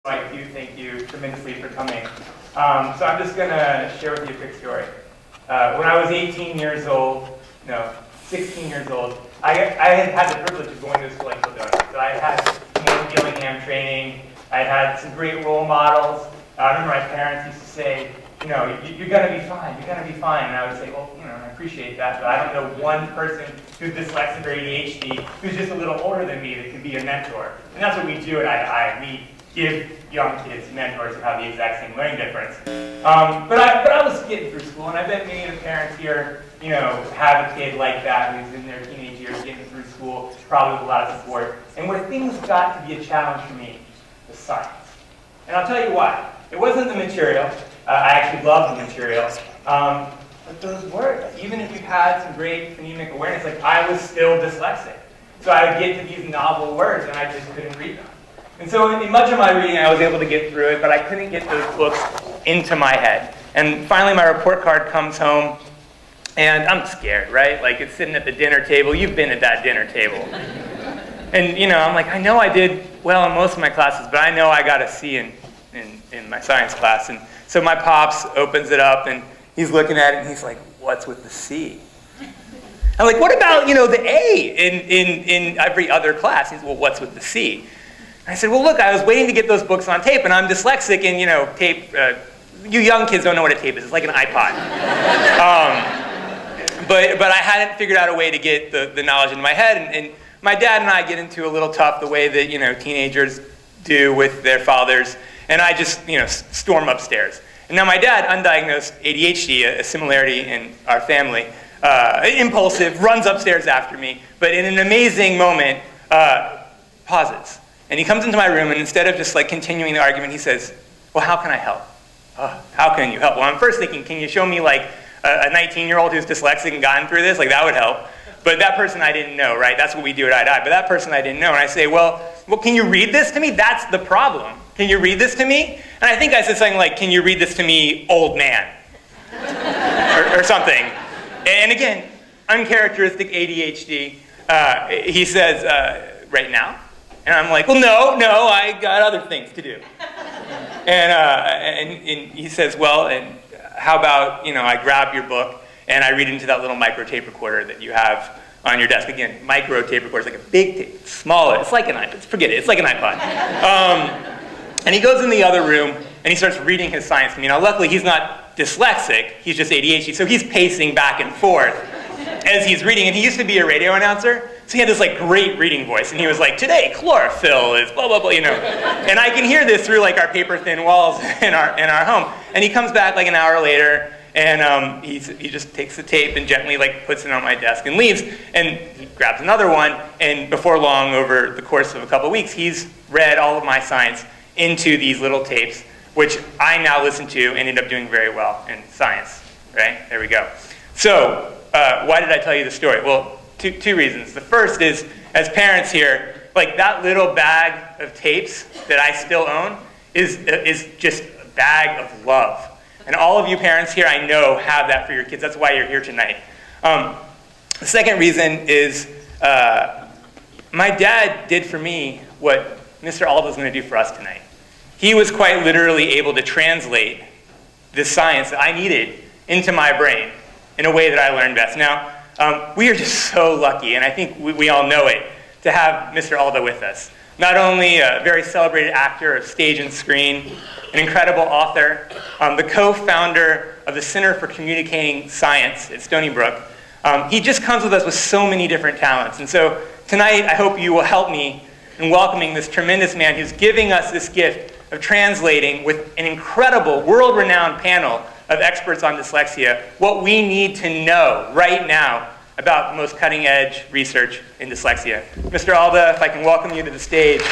Thank you tremendously for coming. So I'm just going to share with you a quick story. When I was 16 years old, I had the privilege of going to school in Philadelphia. So I had Neil Gillingham training. I had some great role models. I remember my parents used to say, you're going to be fine, you're going to be fine. And I would say, well, I appreciate that, but I don't know one person who's dyslexic or ADHD who's just a little older than me that could be a mentor. And that's what we do at I. We give young kids mentors who have the exact same learning difference. But I was getting through school, and I bet many of the parents here, have a kid like that who's in their teenage years getting through school, probably with a lot of support. And where things got to be a challenge for me was science. And I'll tell you why. It wasn't the material. I actually loved the material. But those words, even if you had some great phonemic awareness, I was still dyslexic. So I would get to these novel words, and I just couldn't read them. And so in much of my reading, I was able to get through it, but I couldn't get those books into my head. And finally, my report card comes home, and I'm scared, right? It's sitting at the dinner table. You've been at that dinner table. And, I'm like, I know I did well in most of my classes, but I know I got a C in my science class. And so my pops opens it up, and he's looking at it, and he's like, what's with the C? I'm like, what about, the A in every other class? He's, well, what's with the C? I said, well, look, I was waiting to get those books on tape, and I'm dyslexic, and, tape, you young kids don't know what a tape is. It's like an iPod. But I hadn't figured out a way to get the knowledge into my head, and my dad and I get into a little tough the way that, teenagers do with their fathers, and I just, storm upstairs. And now my dad, undiagnosed ADHD, a similarity in our family, impulsive, runs upstairs after me, but in an amazing moment, pauses. And he comes into my room, and instead of just continuing the argument, he says, well, how can I help? How can you help? Well, I'm first thinking, can you show me a 19-year-old who's dyslexic and gotten through this? That would help. But that person I didn't know, right? That's what we do at I. But that person I didn't know. And I say, well, can you read this to me? That's the problem. Can you read this to me? And I think I said something like, can you read this to me, old man? or something. And again, uncharacteristic ADHD. He says, right now? And I'm like, well, no, I got other things to do. And he says, well, and how about, I grab your book and I read into that little micro tape recorder that you have on your desk. Again, micro tape recorder is like a big tape, it's smaller. It's like an iPod. Forget it. It's like an iPod. And he goes in the other room and he starts reading his science to me. Now, luckily, he's not dyslexic. He's just ADHD. So he's pacing back and forth as he's reading. And he used to be a radio announcer. So he had this great reading voice, and he was like, today chlorophyll is blah, blah, blah, And I can hear this through our paper-thin walls in our home. And he comes back an hour later, and he just takes the tape and gently puts it on my desk and leaves. And he grabs another one, and before long, over the course of a couple of weeks, he's read all of my science into these little tapes, which I now listen to and end up doing very well in science, right? There we go. So why did I tell you the story? Well, Two reasons. The first is, as parents here, that little bag of tapes that I still own is just a bag of love. And all of you parents here, I know, have that for your kids. That's why you're here tonight. The second reason is my dad did for me what Mr. Alda is going to do for us tonight. He was quite literally able to translate the science that I needed into my brain in a way that I learned best. Now, we are just so lucky, and I think we all know it, to have Mr. Alda with us. Not only a very celebrated actor of stage and screen, an incredible author, the co-founder of the Center for Communicating Science at Stony Brook. He just comes with us with so many different talents. And so tonight, I hope you will help me in welcoming this tremendous man who's giving us this gift of translating with an incredible, world-renowned panel of experts on dyslexia, what we need to know right now about the most cutting-edge research in dyslexia. Mr. Alda, if I can welcome you to the stage.